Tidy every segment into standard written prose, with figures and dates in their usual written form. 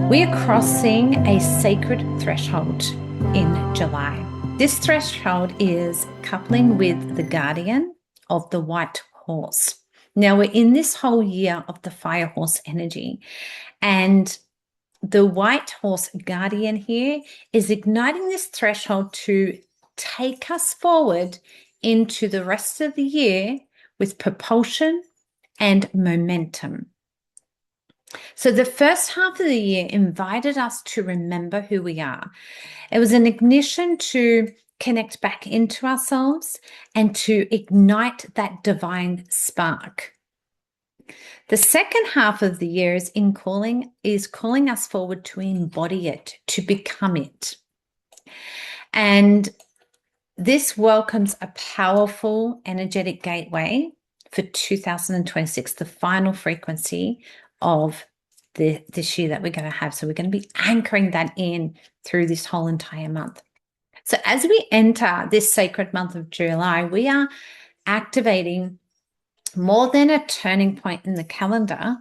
We are crossing a sacred threshold in July. This threshold is coupling with the guardian of the white horse. Now, we're in this whole year of the fire horse energy, and the white horse guardian here is igniting this threshold to take us forward into the rest of the year with propulsion and momentum. So the first half of the year invited us to remember who we are. It was an ignition to connect back into ourselves and to ignite that divine spark. The second half of the year is calling us forward to embody it, to become it. And this welcomes a powerful energetic gateway for 2026, the final frequency of this year that we're going to have. So we're going to be anchoring that in through this whole entire month. So as we enter this sacred month of July, we are activating more than a turning point in the calendar.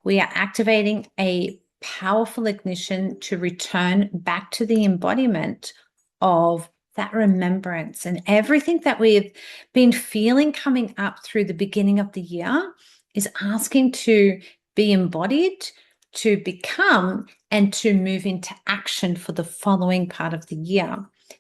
We are activating a powerful ignition to return back to the embodiment of that remembrance, and everything that we've been feeling coming up through the beginning of the year is asking to be embodied, to become, and to move into action for the following part of the year.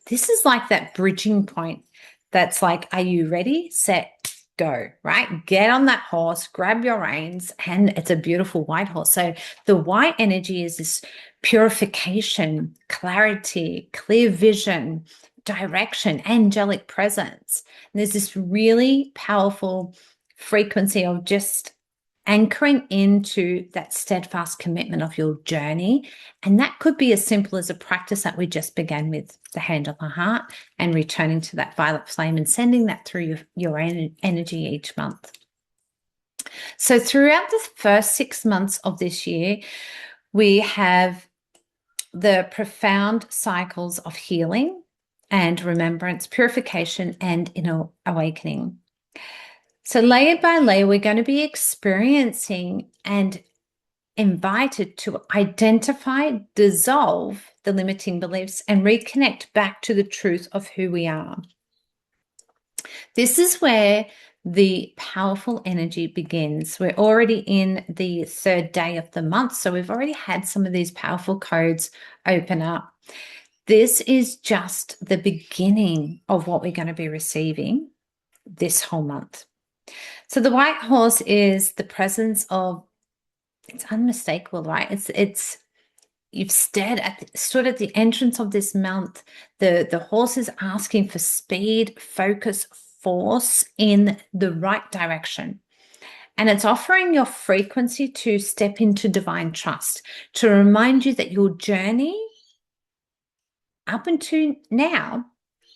This is like that bridging point that's like, are you ready, set, go, right? Get on that horse, grab your reins, and it's a beautiful white horse. So the white energy is this purification, clarity, clear vision, direction, angelic presence. And there's this really powerful frequency of just anchoring into that steadfast commitment of your journey. And that could be as simple as a practice that we just began with, the hand on the heart, and returning to that violet flame and sending that through your energy each month. So throughout the first 6 months of this year, we have the profound cycles of healing and remembrance, purification, and inner awakening. So layer by layer, we're going to be experiencing and invited to identify, dissolve the limiting beliefs, and reconnect back to the truth of who we are. This is where the powerful energy begins. We're already in the third day of the month, so we've already had some of these powerful codes open up. This is just the beginning of what we're going to be receiving this whole month. So the white horse is the presence of, it's unmistakable, right? It's you've stood at the entrance of this month. The horse is asking for speed, focus, force in the right direction. And it's offering your frequency to step into divine trust, to remind you that your journey up until now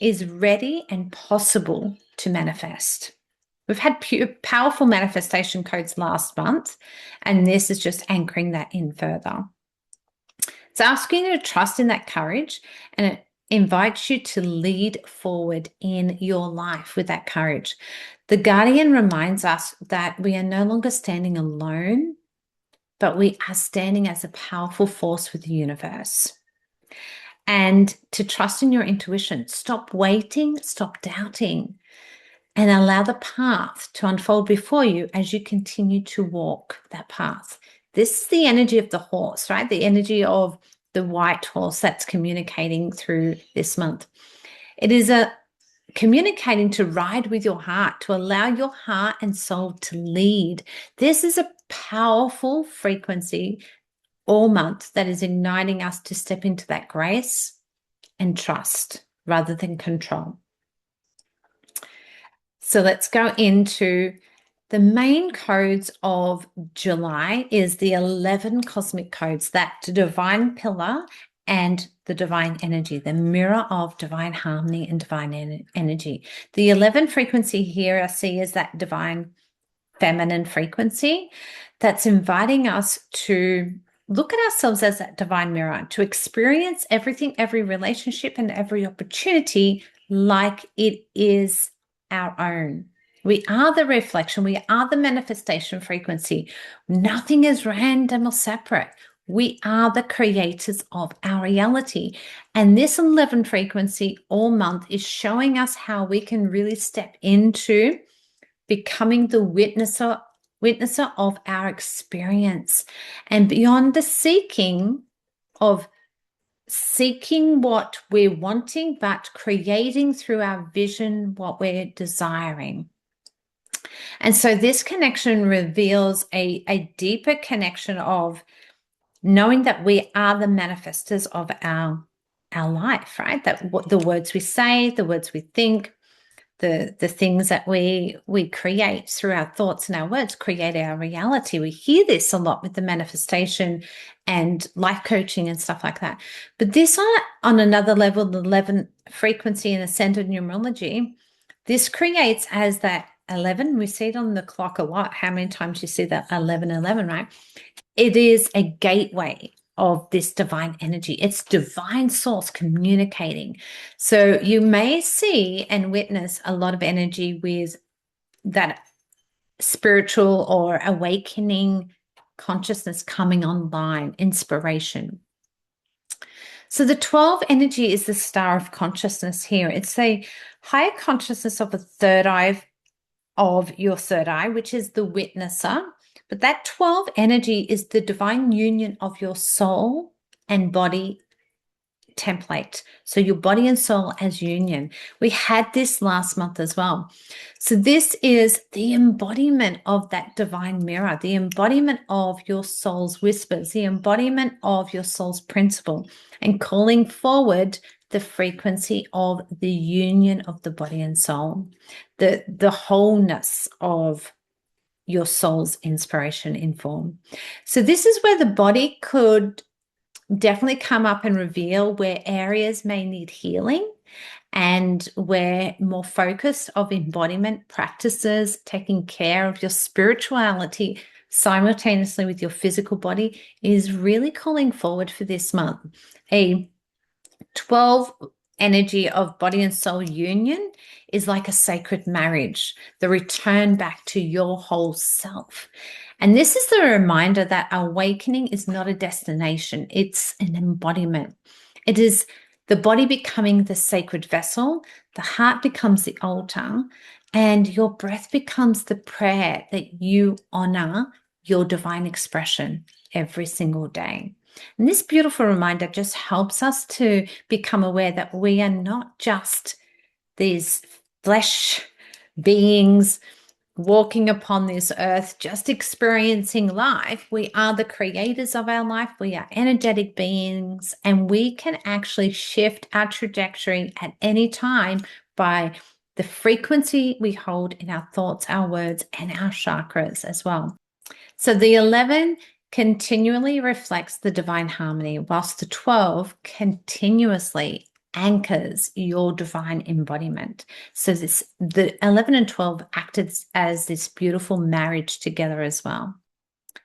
is ready and possible to manifest. We've had powerful manifestation codes last month, and this is just anchoring that in further. It's asking you to trust in that courage, and it invites you to lead forward in your life with that courage. The guardian reminds us that we are no longer standing alone, but we are standing as a powerful force with the universe. And to trust in your intuition. Stop waiting, stop doubting, and allow the path to unfold before you as you continue to walk that path. This is the energy of the horse, right? The energy of the white horse that's communicating through this month. It is a communicating to ride with your heart, to allow your heart and soul to lead. This is a powerful frequency all month that is igniting us to step into that grace and trust rather than control. So let's go into the main codes of July. Is the 11 cosmic codes, that divine pillar and the divine energy, the mirror of divine harmony and divine energy. The 11 frequency here I see is that divine feminine frequency that's inviting us to look at ourselves as that divine mirror, to experience everything, every relationship, and every opportunity like it is our own. We are the reflection. We are the manifestation frequency. Nothing is random or separate. We are the creators of our reality. And this 11 frequency all month is showing us how we can really step into becoming the witnesser of our experience, and beyond the seeking what we're wanting, but creating through our vision what we're desiring. And so this connection reveals a deeper connection of knowing that we are the manifestors of our life, right? That what the words we say, the words we think, the things that we create through our thoughts and our words create our reality. We hear this a lot with the manifestation and life coaching and stuff like that. But this on another level, the 11 frequency in ascended numerology, this creates as that 11. We see it on the clock a lot. How many times you see that 11, right? It is a gateway of this divine energy. It's divine source communicating. So you may see and witness a lot of energy with that spiritual or awakening consciousness coming online, inspiration. So the 12 energy is the star of consciousness here. It's a higher consciousness of a third eye, of your third eye, which is the witnesser. But that 12 energy is the divine union of your soul and body template. So your body and soul as union. We had this last month as well. So this is the embodiment of that divine mirror, the embodiment of your soul's whispers, the embodiment of your soul's principle, and calling forward the frequency of the union of the body and soul, the wholeness of your soul's inspiration in form. So this is where the body could definitely come up and reveal where areas may need healing, and where more focus of embodiment practices, taking care of your spirituality simultaneously with your physical body, is really calling forward for this month. A 12 energy of body and soul union is like a sacred marriage, the return back to your whole self. And this is the reminder that awakening is not a destination, it's an embodiment. It is the body becoming the sacred vessel, the heart becomes the altar, and your breath becomes the prayer that you honor your divine expression every single day. And this beautiful reminder just helps us to become aware that we are not just these flesh beings walking upon this earth, just experiencing life. We are the creators of our life. We are energetic beings, and we can actually shift our trajectory at any time by the frequency we hold in our thoughts, our words, and our chakras as well. So the 11 continually reflects the divine harmony, whilst the 12 continuously anchors your divine embodiment. So the 11 and 12 acted as this beautiful marriage together as well.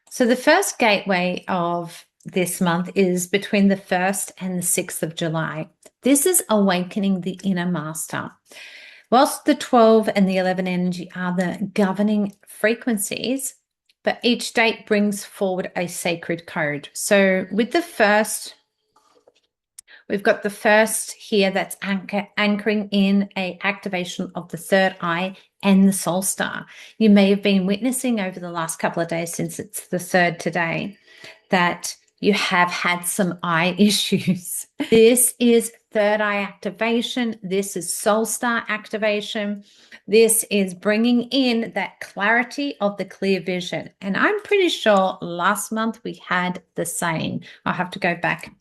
So the first gateway of this month is between the 1st and the 6th of July. This is awakening the inner master. Whilst the 12 and the 11 energy are the governing frequencies, but each date brings forward a sacred code. So with the first, we've got the first here that's anchoring in a activation of the third eye and the soul star. You may have been witnessing over the last couple of days, since it's the third today, that you have had some eye issues. This is third eye activation. This is soul star activation. This is bringing in that clarity of the clear vision. And I'm pretty sure last month we had the same. I'll have to go back.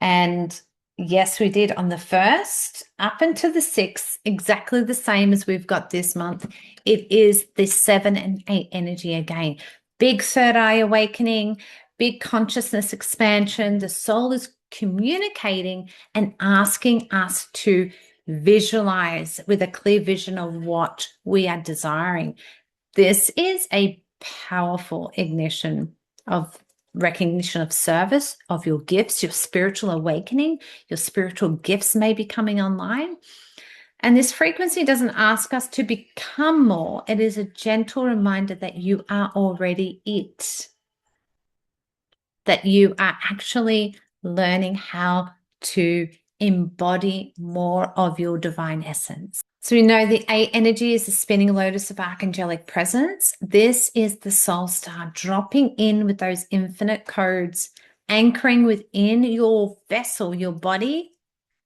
And yes, we did on the 1st up until the 6th, exactly the same as we've got this month. It is the 7 and 8 energy again. Big third eye awakening, big consciousness expansion. The soul is communicating and asking us to visualize with a clear vision of what we are desiring. This is a powerful ignition of recognition of service, of your gifts, your spiritual awakening. Your spiritual gifts may be coming online. And this frequency doesn't ask us to become more. It is a gentle reminder that you are already it. that you are actually learning how to embody more of your divine essence. So we know the 8 energy is the spinning lotus of archangelic presence. This is the soul star dropping in with those infinite codes, anchoring within your vessel, your body,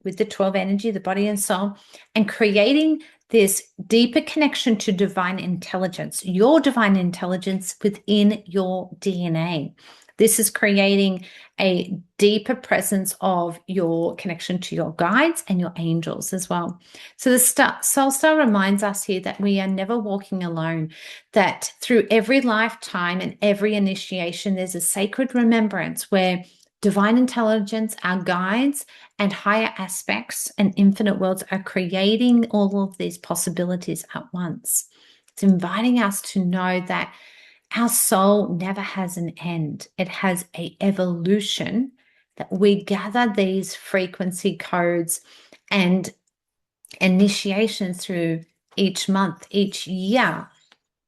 with the 12 energy, the body and soul, and creating this deeper connection to divine intelligence, your divine intelligence within your DNA. This is creating a deeper presence of your connection to your guides and your angels as well. So the soul star reminds us here that we are never walking alone, that through every lifetime and every initiation, there's a sacred remembrance where divine intelligence, our guides, and higher aspects and infinite worlds are creating all of these possibilities at once. It's inviting us to know that our soul never has an end. It has an evolution, that we gather these frequency codes and initiations through each month, each year,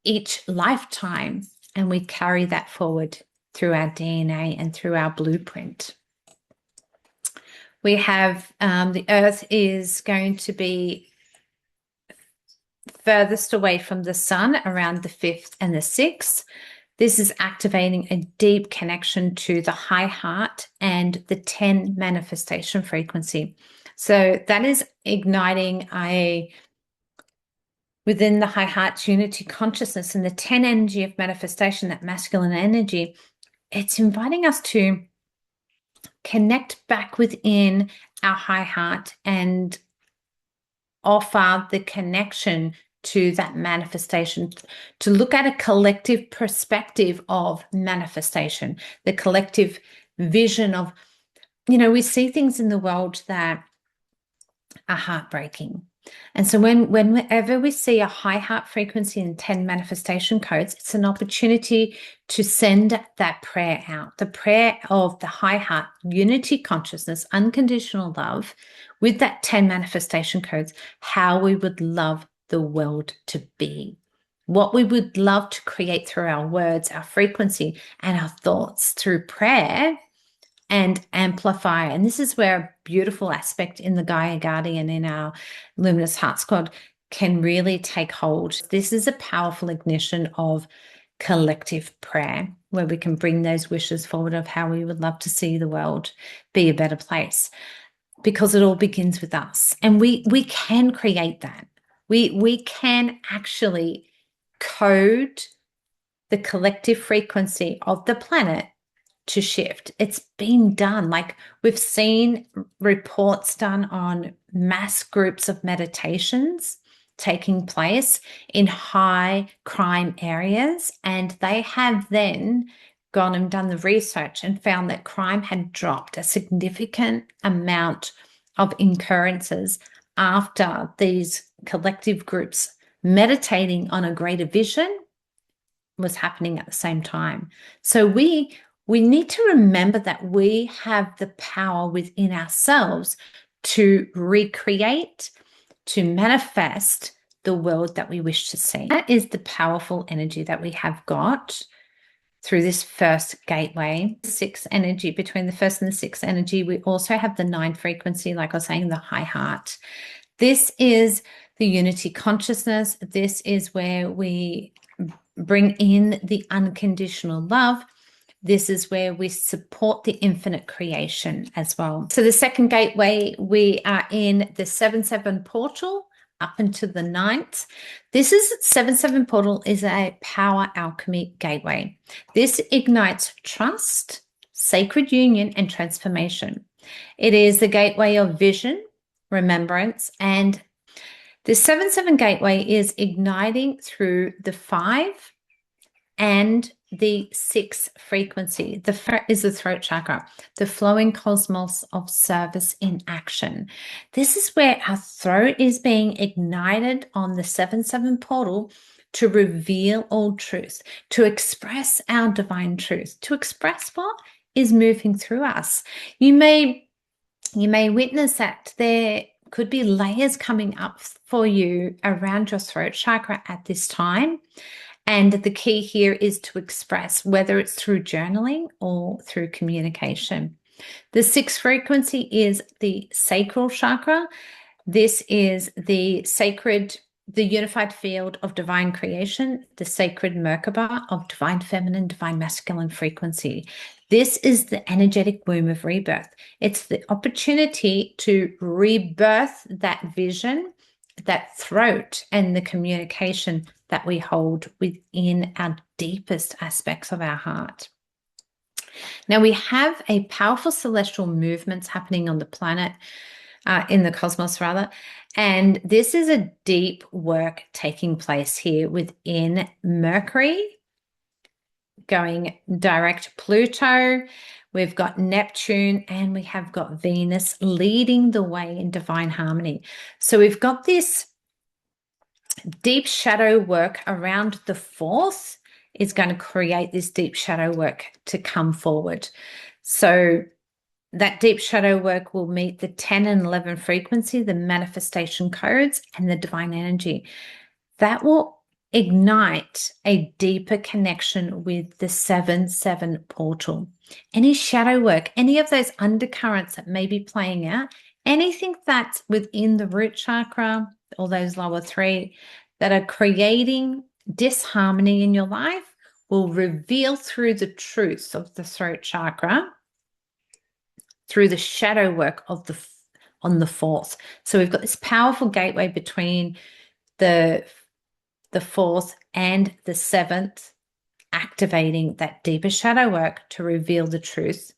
each lifetime, and we carry that forward through our DNA and through our blueprint. We have the Earth is going to be furthest away from the sun around the 5th and the 6th. This is activating a deep connection to the high heart and the 10 manifestation frequency. So that is igniting within the high heart's unity consciousness and the 10 energy of manifestation, that masculine energy. It's inviting us to connect back within our high heart and offer the connection to that manifestation, to look at a collective perspective of manifestation, the collective vision of, we see things in the world that are heartbreaking. And so whenever we see a high heart frequency and 10 manifestation codes, it's an opportunity to send that prayer out, the prayer of the high heart, unity consciousness, unconditional love, with that 10 manifestation codes, how we would love the world to be, what we would love to create through our words, our frequency, and our thoughts through prayer and amplify. And this is where a beautiful aspect in the Gaia Guardian, in our Luminous Heart Squad, can really take hold. This is a powerful ignition of collective prayer, where we can bring those wishes forward of how we would love to see the world be a better place, because it all begins with us. And we can create that. We can actually code the collective frequency of the planet to shift. It's been done. Like, we've seen reports done on mass groups of meditations taking place in high crime areas, and they have then gone and done the research and found that crime had dropped a significant amount of occurrences after these collective groups meditating on a greater vision was happening at the same time. So we need to remember that we have the power within ourselves to recreate, to manifest the world that we wish to see. That is the powerful energy that we have got through this first gateway. 6 energy, between the first and the 6th energy, we also have the 9 frequency, like I was saying, the high heart. This is the unity consciousness. This is where we bring in the unconditional love. This is where we support the infinite creation as well. So the second gateway, we are in the 7-7 portal up into the 9th. This is 7-7 portal is a power alchemy gateway. This ignites trust, sacred union, and transformation. It is the gateway of vision, remembrance, and the 7-7 gateway is igniting through the 5 and the 6 frequency. The first is the throat chakra, the flowing cosmos of service in action. This is where our throat is being ignited on the 7-7 portal to reveal all truth, to express our divine truth, to express what is moving through us. You may witness that there could be layers coming up for you around your throat chakra at this time. And the key here is to express, whether it's through journaling or through communication. The sixth frequency is the sacral chakra. This is the sacred, the unified field of divine creation, the sacred Merkaba of divine feminine, divine masculine frequency. This is the energetic womb of rebirth. It's the opportunity to rebirth that vision, that throat, and the communication that we hold within our deepest aspects of our heart. Now, we have a powerful celestial movements happening on the planet, in the cosmos rather, and this is a deep work taking place here within Mercury, going direct to Pluto. We've got Neptune and we have got Venus leading the way in divine harmony. So we've got this deep shadow work around the fourth is going to create this deep shadow work to come forward. So that deep shadow work will meet the 10 and 11 frequency, the manifestation codes, and the divine energy. That will ignite a deeper connection with the 7-7 portal. Any shadow work, any of those undercurrents that may be playing out, anything that's within the root chakra or those lower three that are creating disharmony in your life will reveal through the truths of the throat chakra, through the shadow work of on the fourth. So we've got this powerful gateway between the fourth and the seventh, activating that deeper shadow work to reveal the truth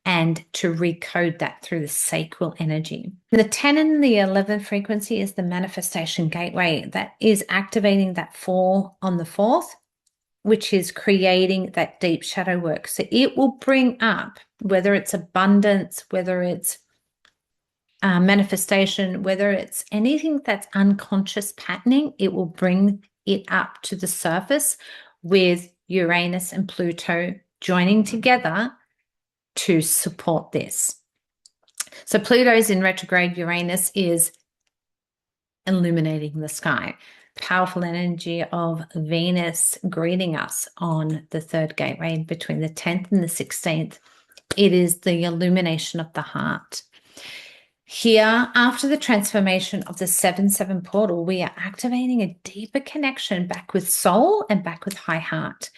and to recode that through the sacral energy. The 10 and the 11 frequency is the manifestation gateway that is activating that 4 on the fourth, which is creating that deep shadow work. So it will bring up, whether it's abundance, whether it's manifestation, whether it's anything that's unconscious patterning, it will bring it up to the surface with Uranus and Pluto joining together to support this. So Pluto's in retrograde, Uranus is illuminating the sky. Powerful energy of Venus greeting us on the third gateway between the 10th and the 16th. It is the illumination of the heart. Here, after the transformation of the 7-7 portal, we are activating a deeper connection back with soul and back with high heart.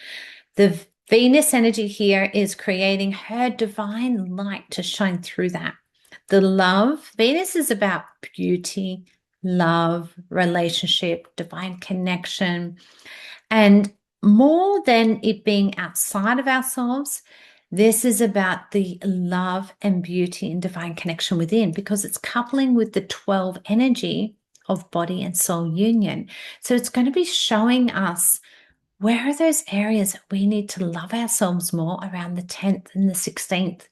The Venus energy here is creating her divine light to shine through that. The love, Venus is about beauty, love, relationship, divine connection. And more than it being outside of ourselves, this is about the love and beauty and divine connection within, because it's coupling with the 12 energy of body and soul union. So it's going to be showing us where are those areas that we need to love ourselves more around the 10th and the 16th.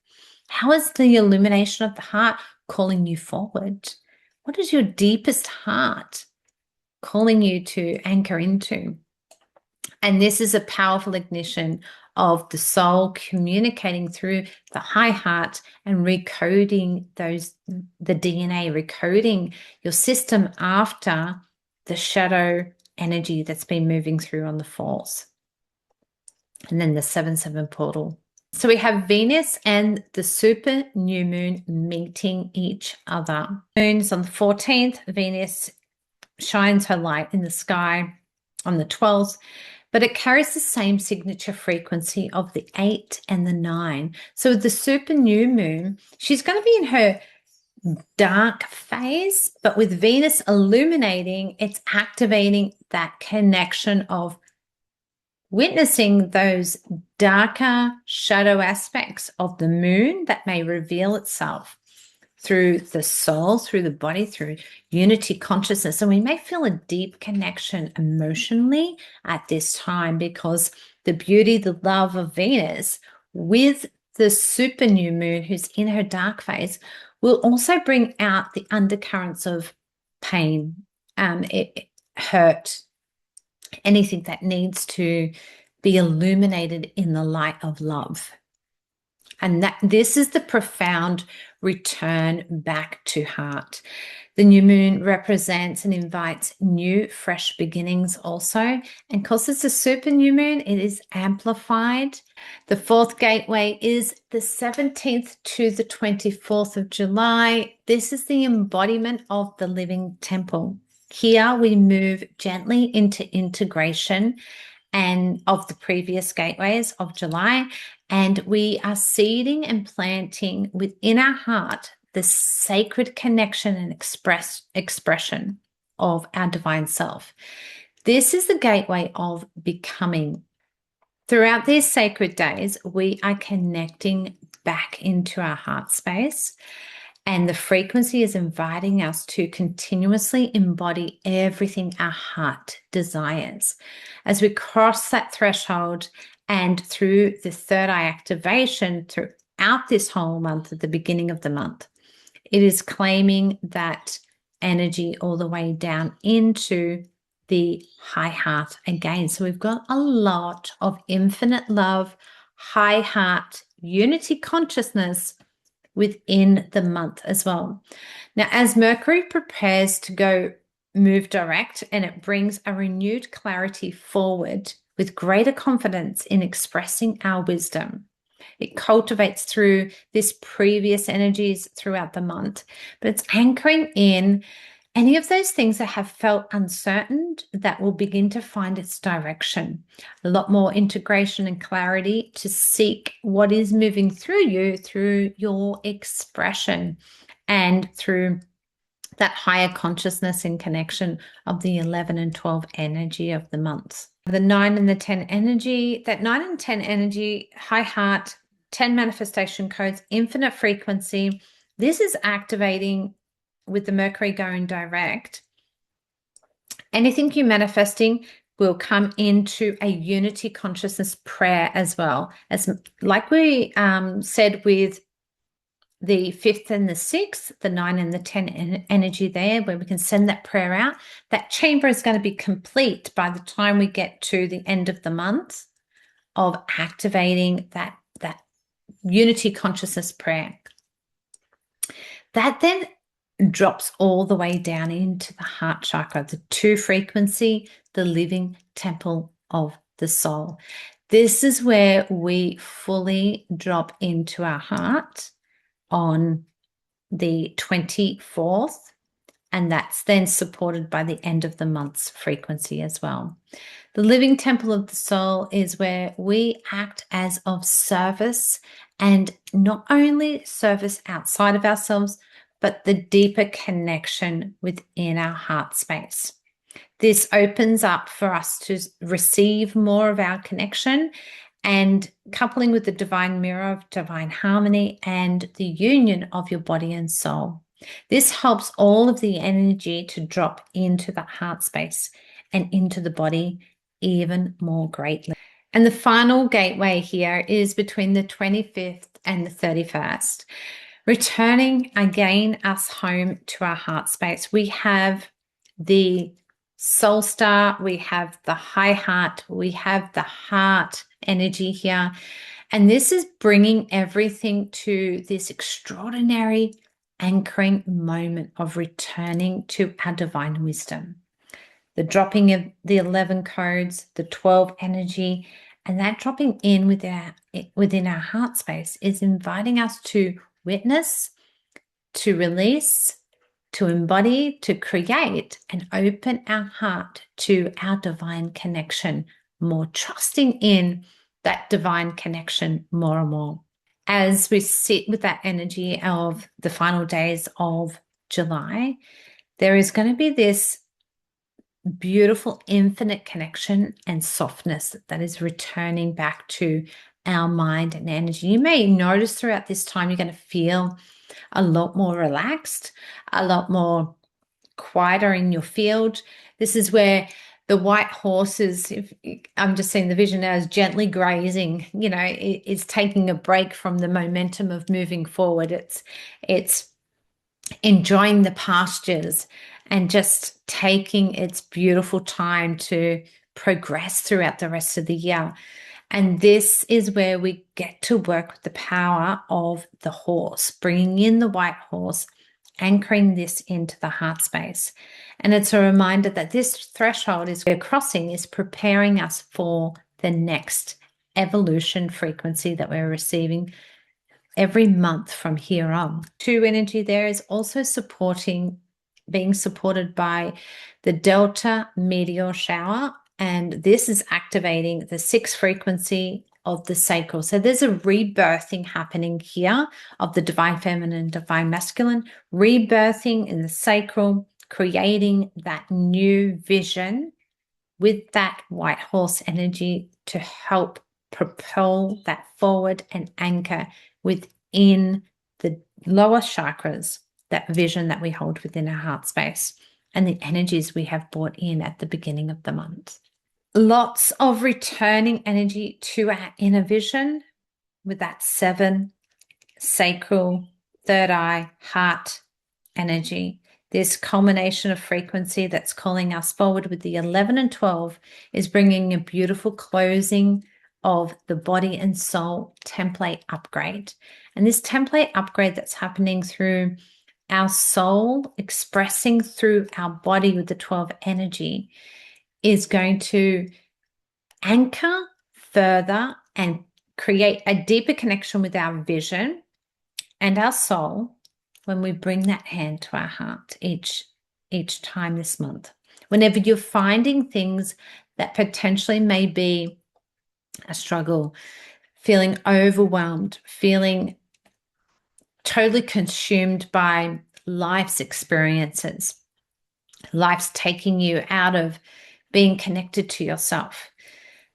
How is the illumination of the heart calling you forward? What is your deepest heart calling you to anchor into? And this is a powerful ignition of the soul communicating through the high heart and recoding the DNA, recoding your system after the shadow energy that's been moving through on the fourth. And then the 7-7 portal. So we have Venus and the super new moon meeting each other. Moon is on the 14th. Venus shines her light in the sky on the 12th, but it carries the same signature frequency of the 8 and the 9. So the super new moon, she's going to be in her dark phase, but with Venus illuminating, it's activating that connection of witnessing those darker shadow aspects of the moon that may reveal itself through the soul, through the body, through unity consciousness. And we may feel a deep connection emotionally at this time, because the beauty, the love of Venus with the super new moon who's in her dark phase will also bring out the undercurrents of pain, hurt, anything that needs to be illuminated in the light of love. And this is the profound return back to heart. The new moon represents and invites new, fresh beginnings also. And because it's a super new moon, it is amplified. The fourth gateway is the 17th to the 24th of July. This is the embodiment of the living temple. Here we move gently into integration and of the previous gateways of July, and we are seeding and planting within our heart the sacred connection and expression of our divine self. This is the gateway of becoming. Throughout these sacred days, we are connecting back into our heart space, and the frequency is inviting us to continuously embody everything our heart desires. As we cross that threshold and through the third eye activation throughout this whole month, at the beginning of the month, it is claiming that energy all the way down into the high heart again. So we've got a lot of infinite love, high heart, unity consciousness within the month as well. Now, as Mercury prepares to move direct, and it brings a renewed clarity forward with greater confidence in expressing our wisdom. It cultivates through this previous energies throughout the month, but it's anchoring in any of those things that have felt uncertain that will begin to find its direction. A lot more integration and clarity to seek what is moving through you, through your expression, and through that higher consciousness and connection of the 11 and 12 energy of the months. The 9 and the 10 energy, that 9 and 10 energy, high heart, 10 manifestation codes, infinite frequency. This is activating with the Mercury going direct. Anything you're manifesting will come into a unity consciousness prayer as well. As like we said with the 5th and the 6th, the 9 and the 10 energy there, where we can send that prayer out. That chamber is going to be complete by the time we get to the end of the month of activating that unity consciousness prayer. That then drops all the way down into the heart chakra, the 2 frequency, the living temple of the soul. This is where we fully drop into our heart on the 24th, and that's then supported by the end of the month's frequency as well. The living temple of the soul is where we act as of service, and not only service outside of ourselves, but the deeper connection within our heart space. This opens up for us to receive more of our connection, and coupling with the divine mirror of divine harmony and the union of your body and soul. This helps all of the energy to drop into the heart space and into the body even more greatly. And the final gateway here is between the 25th and the 31st. Returning again us home to our heart space. We have the soul star, we have the high heart, we have the heart energy here. And this is bringing everything to this extraordinary anchoring moment of returning to our divine wisdom. The dropping of the 11 codes, the 12 energy, and that dropping in within our heart space is inviting us to witness, to release, to embody, to create, and open our heart to our divine connection more, trusting in that divine connection more and more. As we sit with that energy of the final days of July, there is going to be this beautiful infinite connection and softness that is returning back to our mind and energy. You may notice throughout this time you're going to feel a lot more relaxed, a lot more quieter in your field. This is where the white horses, I'm just seeing the vision now as gently grazing, it's taking a break from the momentum of moving forward. It's enjoying the pastures and just taking its beautiful time to progress throughout the rest of the year. And this is where we get to work with the power of the horse, bringing in the white horse, anchoring this into the heart space. And it's a reminder that this threshold is we're crossing is preparing us for the next evolution frequency that we're receiving every month from here on. 2 energy there is also being supported by the Delta meteor shower, and this is activating the 6th frequency of the sacral. So there's a rebirthing happening here of the divine feminine, divine masculine, rebirthing in the sacral, creating that new vision with that white horse energy to help propel that forward and anchor within the lower chakras, that vision that we hold within our heart space and the energies we have brought in at the beginning of the month. Lots of returning energy to our inner vision with that 7 sacral, third eye, heart energy. This culmination of frequency that's calling us forward with the 11 and 12 is bringing a beautiful closing of the body and soul template upgrade. And this template upgrade that's happening through our soul expressing through our body with the 12 energy is going to anchor further and create a deeper connection with our vision and our soul when we bring that hand to our heart each time this month. Whenever you're finding things that potentially may be a struggle, feeling overwhelmed, feeling totally consumed by life's experiences, life's taking you out of being connected to yourself,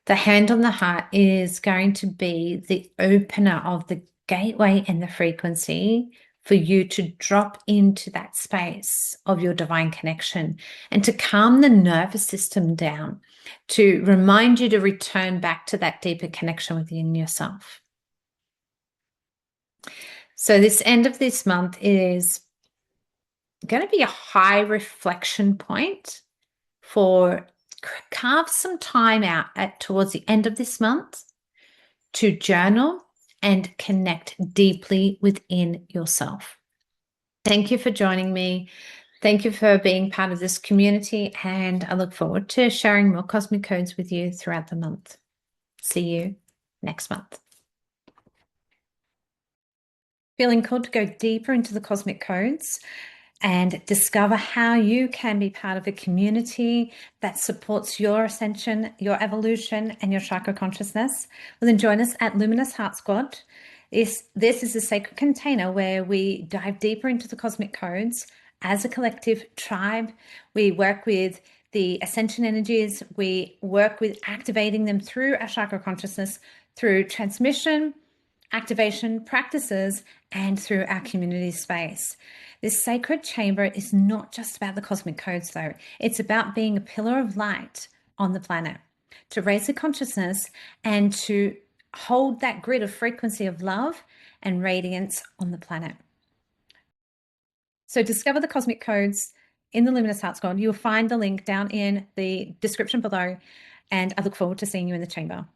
the hand on the heart is going to be the opener of the gateway and the frequency for you to drop into that space of your divine connection and to calm the nervous system down, to remind you to return back to that deeper connection within yourself. So this end of this month is going to be a high reflection point for carve some time out towards the end of this month to journal and connect deeply within yourself. Thank you for joining me. Thank you for being part of this community, and I look forward to sharing more cosmic codes with you throughout the month. See you next month. Feeling called to go deeper into the cosmic codes and discover how you can be part of a community that supports your ascension, your evolution, and your chakra consciousness? Well, then join us at Luminous Heart Squad. This is a sacred container where we dive deeper into the cosmic codes as a collective tribe. We work with the ascension energies. We work with activating them through our chakra consciousness, through transmission, activation practices, and through our community space. This sacred chamber is not just about the cosmic codes, though. It's about being a pillar of light on the planet, to raise the consciousness and to hold that grid of frequency of love and radiance on the planet. So discover the cosmic codes in the Luminous Heart Squad. You'll find the link down in the description below, and I look forward to seeing you in the chamber.